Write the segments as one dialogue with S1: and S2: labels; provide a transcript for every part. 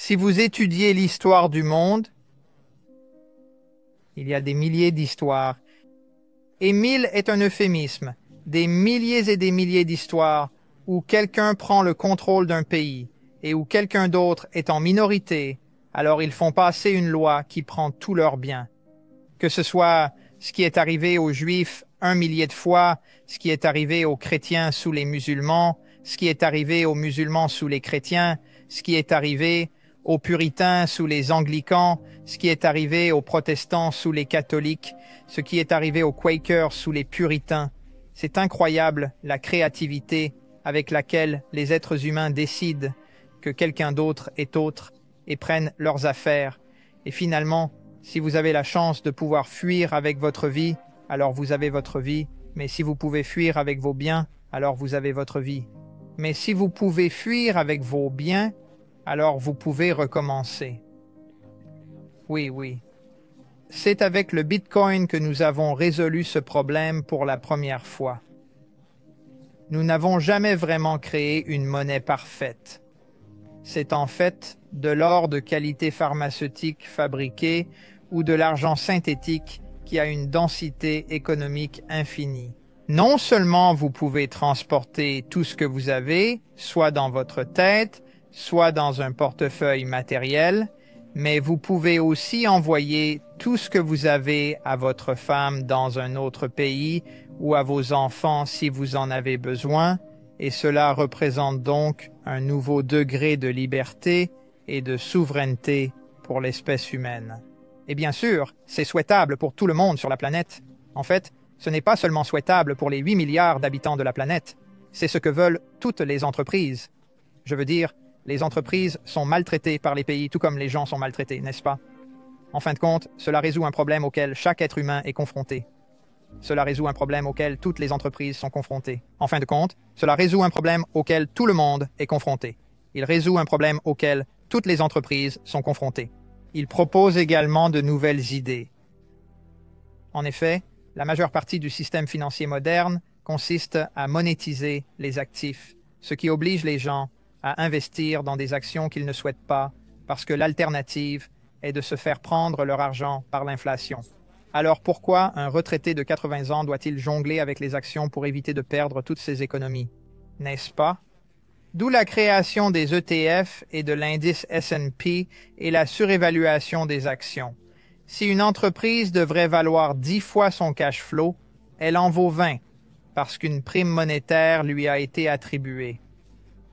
S1: Si vous étudiez l'histoire du monde, il y a des milliers d'histoires. Et mille est un euphémisme, des milliers et des milliers d'histoires où quelqu'un prend le contrôle d'un pays et où quelqu'un d'autre est en minorité, alors ils font passer une loi qui prend tous leurs biens. Que ce soit ce qui est arrivé aux Juifs 1 millier de fois, ce qui est arrivé aux chrétiens sous les musulmans, ce qui est arrivé aux musulmans sous les chrétiens, ce qui est arrivé aux puritains sous les anglicans, ce qui est arrivé aux protestants sous les catholiques, ce qui est arrivé aux quakers sous les puritains. C'est incroyable la créativité avec laquelle les êtres humains décident que quelqu'un d'autre est autre et prennent leurs affaires. Et finalement, si vous avez la chance de pouvoir fuir avec votre vie, alors vous avez votre vie. Mais si vous pouvez fuir avec vos biens, alors vous avez votre vie. Mais si vous pouvez fuir avec vos biens, alors vous pouvez recommencer. Oui, oui. C'est avec le Bitcoin que nous avons résolu ce problème pour la première fois. Nous n'avons jamais vraiment créé une monnaie parfaite. C'est en fait de l'or de qualité pharmaceutique fabriqué ou de l'argent synthétique qui a une densité économique infinie. Non seulement vous pouvez transporter tout ce que vous avez, soit dans votre tête, soit dans un portefeuille matériel, mais vous pouvez aussi envoyer tout ce que vous avez à votre femme dans un autre pays ou à vos enfants si vous en avez besoin, et cela représente donc un nouveau degré de liberté et de souveraineté pour l'espèce humaine. Et bien sûr, c'est souhaitable pour tout le monde sur la planète. En fait, ce n'est pas seulement souhaitable pour les 8 milliards d'habitants de la planète, c'est ce que veulent toutes les entreprises. Je veux dire, les entreprises sont maltraitées par les pays tout comme les gens sont maltraités, n'est-ce pas? En fin de compte, cela résout un problème auquel chaque être humain est confronté. Cela résout un problème auquel toutes les entreprises sont confrontées. En fin de compte, cela résout un problème auquel tout le monde est confronté. Il résout un problème auquel toutes les entreprises sont confrontées. Il propose également de nouvelles idées. En effet, la majeure partie du système financier moderne consiste à monétiser les actifs, ce qui oblige les gens à investir dans des actions qu'ils ne souhaitent pas parce que l'alternative est de se faire prendre leur argent par l'inflation. Alors pourquoi un retraité de 80 ans doit-il jongler avec les actions pour éviter de perdre toutes ses économies? N'est-ce pas? D'où la création des ETF et de l'indice S&P et la surévaluation des actions. Si une entreprise devrait valoir 10 fois son cash flow, elle en vaut 20 parce qu'une prime monétaire lui a été attribuée.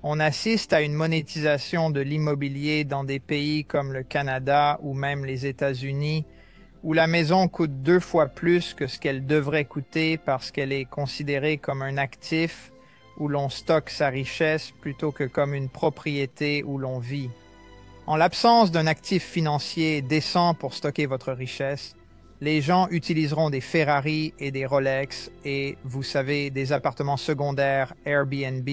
S1: On assiste à une monétisation de l'immobilier dans des pays comme le Canada ou même les États-Unis, où la maison coûte 2 fois plus que ce qu'elle devrait coûter parce qu'elle est considérée comme un actif où l'on stocke sa richesse plutôt que comme une propriété où l'on vit. En l'absence d'un actif financier décent pour stocker votre richesse, les gens utiliseront des Ferrari et des Rolex et, vous savez, des appartements secondaires Airbnb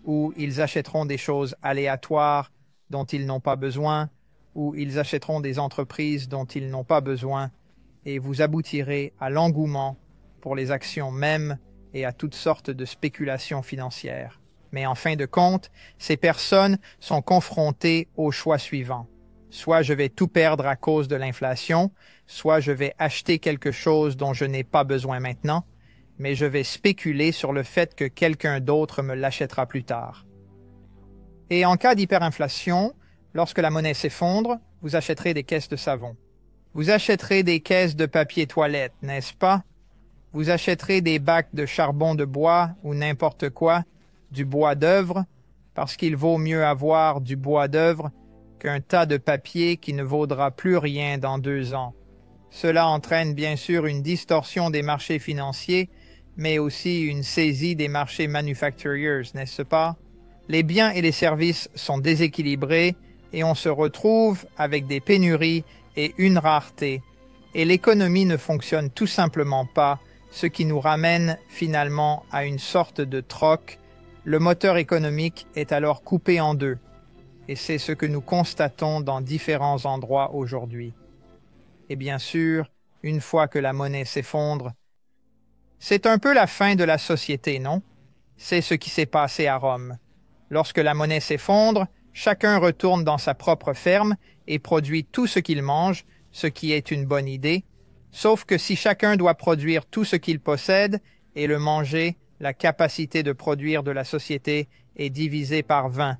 S1: où ils achèteront des choses aléatoires dont ils n'ont pas besoin, où ils achèteront des entreprises dont ils n'ont pas besoin, et vous aboutirez à l'engouement pour les actions mêmes et à toutes sortes de spéculations financières. Mais en fin de compte, ces personnes sont confrontées au choix suivant. Soit je vais tout perdre à cause de l'inflation, soit je vais acheter quelque chose dont je n'ai pas besoin maintenant, mais je vais spéculer sur le fait que quelqu'un d'autre me l'achètera plus tard. Et en cas d'hyperinflation, lorsque la monnaie s'effondre, vous achèterez des caisses de savon. Vous achèterez des caisses de papier toilette, n'est-ce pas? Vous achèterez des bacs de charbon de bois ou n'importe quoi, du bois d'œuvre, parce qu'il vaut mieux avoir du bois d'œuvre qu'un tas de papier qui ne vaudra plus rien dans 2 ans. Cela entraîne bien sûr une distorsion des marchés financiers, mais aussi une saisie des marchés manufacturiers, n'est-ce pas? Les biens et les services sont déséquilibrés et on se retrouve avec des pénuries et une rareté. Et l'économie ne fonctionne tout simplement pas, ce qui nous ramène finalement à une sorte de troc. Le moteur économique est alors coupé en deux. Et c'est ce que nous constatons dans différents endroits aujourd'hui. Et bien sûr, une fois que la monnaie s'effondre, c'est un peu la fin de la société, non? C'est ce qui s'est passé à Rome. Lorsque la monnaie s'effondre, chacun retourne dans sa propre ferme et produit tout ce qu'il mange, ce qui est une bonne idée, sauf que si chacun doit produire tout ce qu'il possède et le manger, la capacité de produire de la société est divisée par 20.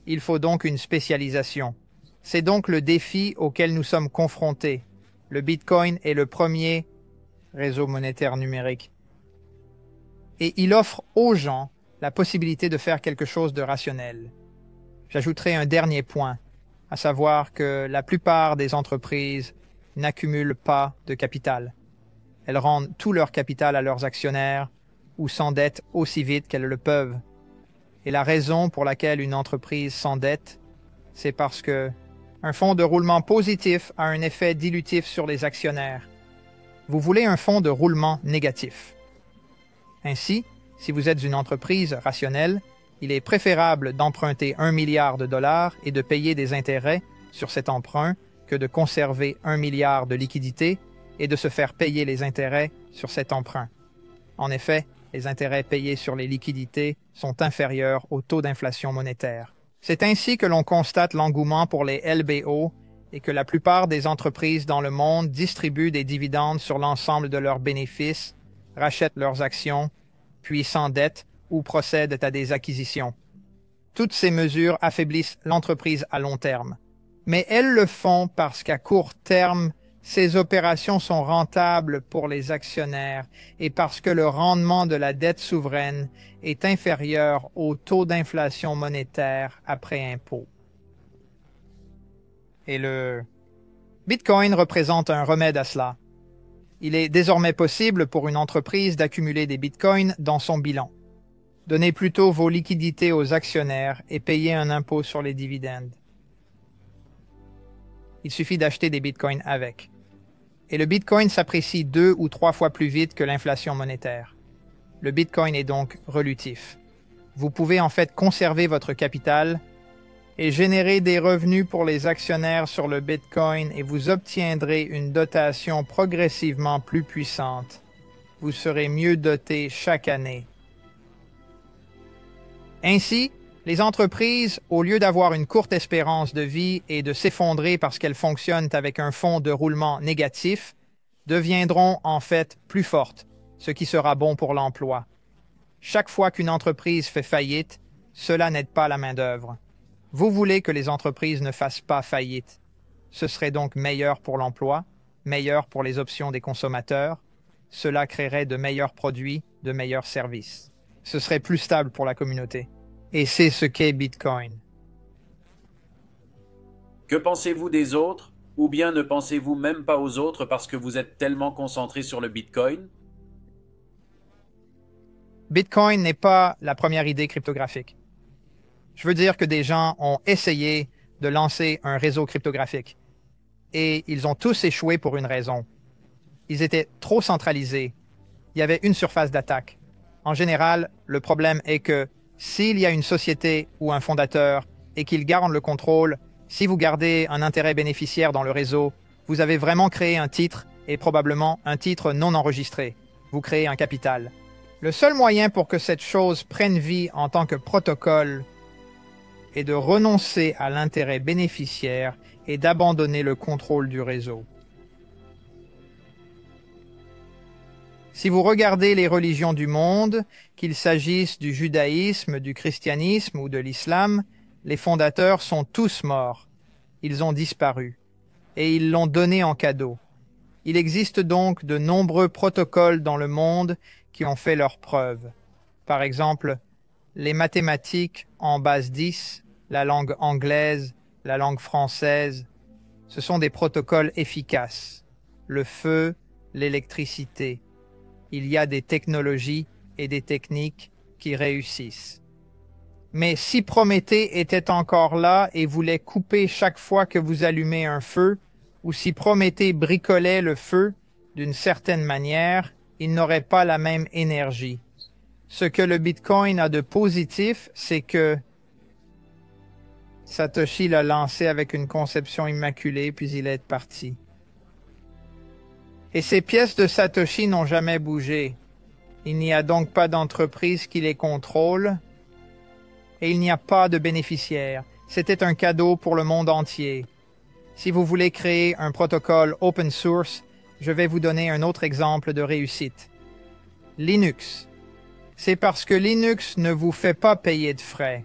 S1: Il faut donc une spécialisation. C'est donc le défi auquel nous sommes confrontés. Le Bitcoin est le premier réseau monétaire numérique. Et il offre aux gens la possibilité de faire quelque chose de rationnel. J'ajouterai un dernier point, à savoir que la plupart des entreprises n'accumulent pas de capital. Elles rendent tout leur capital à leurs actionnaires ou s'endettent aussi vite qu'elles le peuvent. Et la raison pour laquelle une entreprise s'endette, c'est parce que un fonds de roulement positif a un effet dilutif sur les actionnaires. Vous voulez un fonds de roulement négatif. Ainsi, si vous êtes une entreprise rationnelle, il est préférable d'emprunter 1 milliard de dollars et de payer des intérêts sur cet emprunt que de conserver 1 milliard de liquidités et de se faire payer les intérêts sur cet emprunt. En effet, les intérêts payés sur les liquidités sont inférieurs au taux d'inflation monétaire. C'est ainsi que l'on constate l'engouement pour les LBO et que la plupart des entreprises dans le monde distribuent des dividendes sur l'ensemble de leurs bénéfices, rachètent leurs actions, puis s'endettent ou procèdent à des acquisitions. Toutes ces mesures affaiblissent l'entreprise à long terme. Mais elles le font parce qu'à court terme, ces opérations sont rentables pour les actionnaires et parce que le rendement de la dette souveraine est inférieur au taux d'inflation monétaire après impôt. Et le Bitcoin représente un remède à cela. Il est désormais possible pour une entreprise d'accumuler des bitcoins dans son bilan. Donnez plutôt vos liquidités aux actionnaires et payez un impôt sur les dividendes. Il suffit d'acheter des bitcoins avec. Et le bitcoin s'apprécie 2 ou 3 fois plus vite que l'inflation monétaire. Le bitcoin est donc relutif. Vous pouvez en fait conserver votre capital et générer des revenus pour les actionnaires sur le bitcoin et vous obtiendrez une dotation progressivement plus puissante. Vous serez mieux doté chaque année. Ainsi, les entreprises, au lieu d'avoir une courte espérance de vie et de s'effondrer parce qu'elles fonctionnent avec un fonds de roulement négatif, deviendront en fait plus fortes, ce qui sera bon pour l'emploi. Chaque fois qu'une entreprise fait faillite, cela n'aide pas la main-d'œuvre. Vous voulez que les entreprises ne fassent pas faillite. Ce serait donc meilleur pour l'emploi, meilleur pour les options des consommateurs. Cela créerait de meilleurs produits, de meilleurs services. Ce serait plus stable pour la communauté. Et c'est ce qu'est Bitcoin.
S2: Que pensez-vous des autres? Ou bien ne pensez-vous même pas aux autres parce que vous êtes tellement concentré sur le Bitcoin?
S1: Bitcoin n'est pas la première idée cryptographique. Je veux dire que des gens ont essayé de lancer un réseau cryptographique. Et ils ont tous échoué pour une raison. Ils étaient trop centralisés. Il y avait une surface d'attaque. En général, le problème est que s'il y a une société ou un fondateur et qu'il garde le contrôle, si vous gardez un intérêt bénéficiaire dans le réseau, vous avez vraiment créé un titre et probablement un titre non enregistré. Vous créez un capital. Le seul moyen pour que cette chose prenne vie en tant que protocole est de renoncer à l'intérêt bénéficiaire et d'abandonner le contrôle du réseau. Si vous regardez les religions du monde, qu'il s'agisse du judaïsme, du christianisme ou de l'islam, les fondateurs sont tous morts. Ils ont disparu. Et ils l'ont donné en cadeau. Il existe donc de nombreux protocoles dans le monde qui ont fait leurs preuves. Par exemple, les mathématiques en base 10, la langue anglaise, la langue française, ce sont des protocoles efficaces. Le feu, l'électricité. Il y a des technologies et des techniques qui réussissent. Mais si Prométhée était encore là et voulait couper chaque fois que vous allumez un feu, ou si Prométhée bricolait le feu d'une certaine manière, il n'aurait pas la même énergie. Ce que le Bitcoin a de positif, c'est que Satoshi l'a lancé avec une conception immaculée, puis il est parti. Et ces pièces de Satoshi n'ont jamais bougé. Il n'y a donc pas d'entreprise qui les contrôle, et il n'y a pas de bénéficiaires. C'était un cadeau pour le monde entier. Si vous voulez créer un protocole open source, je vais vous donner un autre exemple de réussite. Linux. C'est parce que Linux ne vous fait pas payer de frais.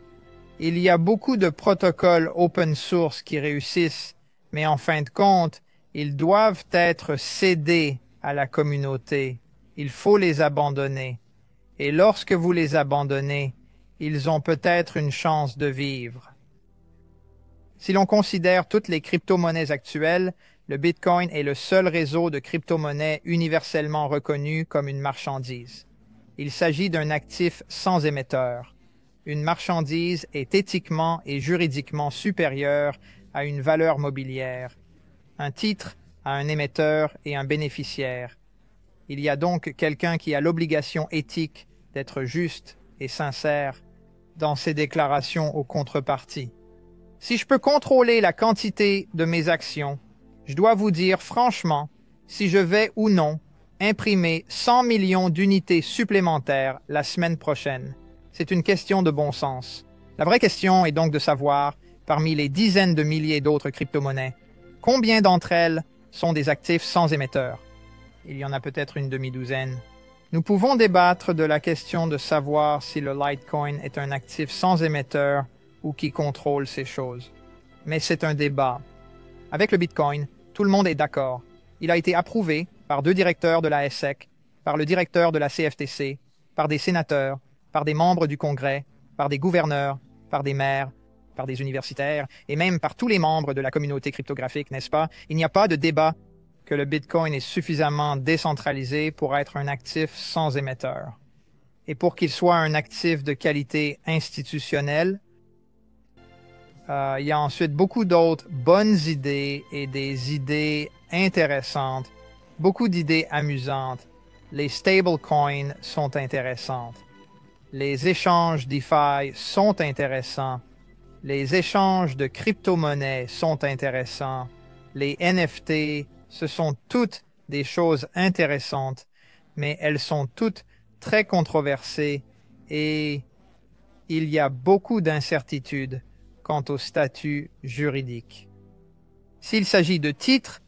S1: Il y a beaucoup de protocoles open source qui réussissent, mais en fin de compte, ils doivent être cédés à la communauté. Il faut les abandonner. Et lorsque vous les abandonnez, ils ont peut-être une chance de vivre. Si l'on considère toutes les crypto-monnaies actuelles, le Bitcoin est le seul réseau de crypto-monnaies universellement reconnu comme une marchandise. Il s'agit d'un actif sans émetteur. Une marchandise est éthiquement et juridiquement supérieure à une valeur mobilière. Un titre a un émetteur et un bénéficiaire. Il y a donc quelqu'un qui a l'obligation éthique d'être juste et sincère dans ses déclarations aux contreparties. Si je peux contrôler la quantité de mes actions, je dois vous dire franchement si je vais ou non imprimer 100 millions d'unités supplémentaires la semaine prochaine. C'est une question de bon sens. La vraie question est donc de savoir, parmi les dizaines de milliers d'autres crypto-monnaies, combien d'entre elles sont des actifs sans émetteur? Il y en a peut-être une demi-douzaine. Nous pouvons débattre de la question de savoir si le Litecoin est un actif sans émetteur ou qui contrôle ces choses. Mais c'est un débat. Avec le Bitcoin, tout le monde est d'accord. Il a été approuvé par 2 directeurs de la SEC, par le directeur de la CFTC, par des sénateurs, par des membres du Congrès, par des gouverneurs, par des maires, par des universitaires, et même par tous les membres de la communauté cryptographique, n'est-ce pas? Il n'y a pas de débat que le Bitcoin est suffisamment décentralisé pour être un actif sans émetteur. Et pour qu'il soit un actif de qualité institutionnelle, il y a ensuite beaucoup d'autres bonnes idées et des idées intéressantes, beaucoup d'idées amusantes. Les stablecoins sont intéressantes. Les échanges DeFi sont intéressants. Les échanges de crypto-monnaies sont intéressants. Les NFT, ce sont toutes des choses intéressantes, mais elles sont toutes très controversées et il y a beaucoup d'incertitudes quant au statut juridique. S'il s'agit de titres,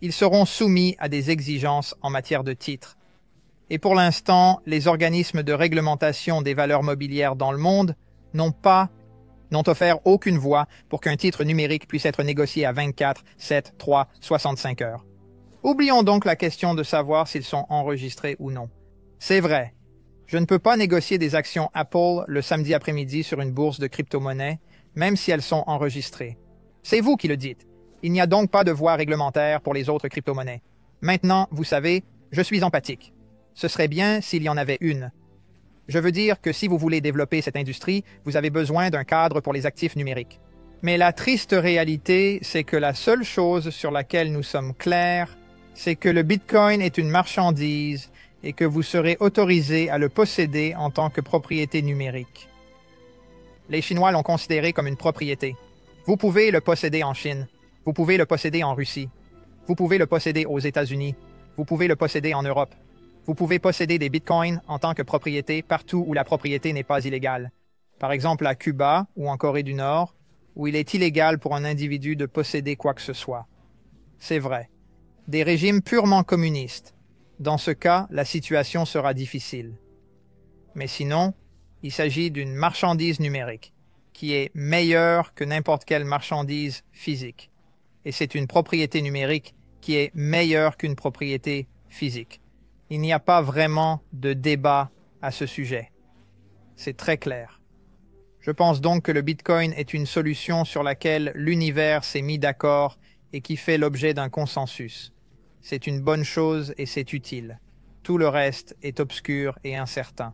S1: ils seront soumis à des exigences en matière de titres. Et pour l'instant, les organismes de réglementation des valeurs mobilières dans le monde n'ont offert aucune voie pour qu'un titre numérique puisse être négocié à 24, 7, 3, 65 heures. Oublions donc la question de savoir s'ils sont enregistrés ou non. C'est vrai, je ne peux pas négocier des actions Apple le samedi après-midi sur une bourse de crypto-monnaies, même si elles sont enregistrées. C'est vous qui le dites. Il n'y a donc pas de voie réglementaire pour les autres crypto-monnaies. Maintenant, vous savez, je suis empathique. Ce serait bien s'il y en avait une. Je veux dire que si vous voulez développer cette industrie, vous avez besoin d'un cadre pour les actifs numériques. Mais la triste réalité, c'est que la seule chose sur laquelle nous sommes clairs, c'est que le Bitcoin est une marchandise et que vous serez autorisé à le posséder en tant que propriété numérique. Les Chinois l'ont considéré comme une propriété. Vous pouvez le posséder en Chine. Vous pouvez le posséder en Russie. Vous pouvez le posséder aux États-Unis. Vous pouvez le posséder en Europe. Vous pouvez posséder des bitcoins en tant que propriété partout où la propriété n'est pas illégale. Par exemple à Cuba ou en Corée du Nord, où il est illégal pour un individu de posséder quoi que ce soit. C'est vrai. Des régimes purement communistes. Dans ce cas, la situation sera difficile. Mais sinon, il s'agit d'une marchandise numérique qui est meilleure que n'importe quelle marchandise physique. Et c'est une propriété numérique qui est meilleure qu'une propriété physique. Il n'y a pas vraiment de débat à ce sujet. C'est très clair. Je pense donc que le Bitcoin est une solution sur laquelle l'univers s'est mis d'accord et qui fait l'objet d'un consensus. C'est une bonne chose et c'est utile. Tout le reste est obscur et incertain.